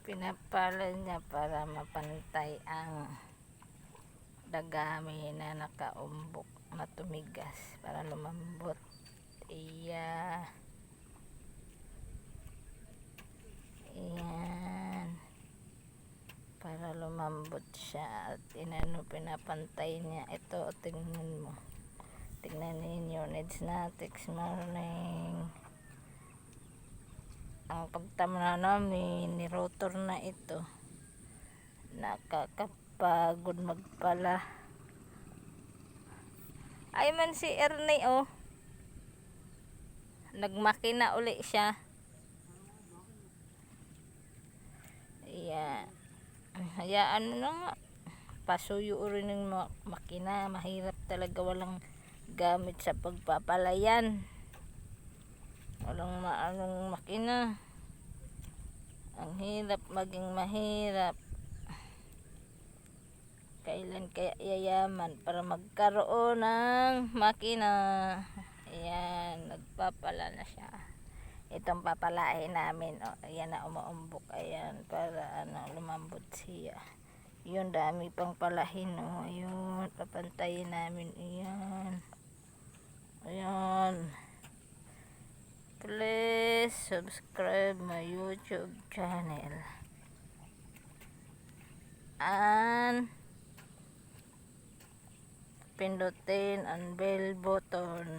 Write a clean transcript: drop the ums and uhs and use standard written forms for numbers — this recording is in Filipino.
Pinapala niya para mapantay ang dagami na nakaumbok na tumigas para lumambot. Iya. Ayan. Para lumambot siya at pinapantay niya. Ito, tingnan mo. Tingnan ninyo. Needs na text morning. Ang pagtamna namin ni rotor na ito, nakakapagod magpala. Ay man si Ernie, oh, nagmakina uli siya. Ayan, hayaan mo na nga, pasuyo rin ng makina. Mahirap talaga, walang gamit sa pagpapalayan, walang maanong makina. Ang hirap, maging mahirap. Kailan kaya yayaman para magkaroon ng makina? Ayan, nagpapala na siya. Itong papalain namin, oh, ayan na umuumbok. Ayan, para lumambot siya. Yun, dami pang palahin, oh. Ayun, papantayin namin. Ayan. Ayan. Please subscribe my YouTube channel and pindutin ang bell button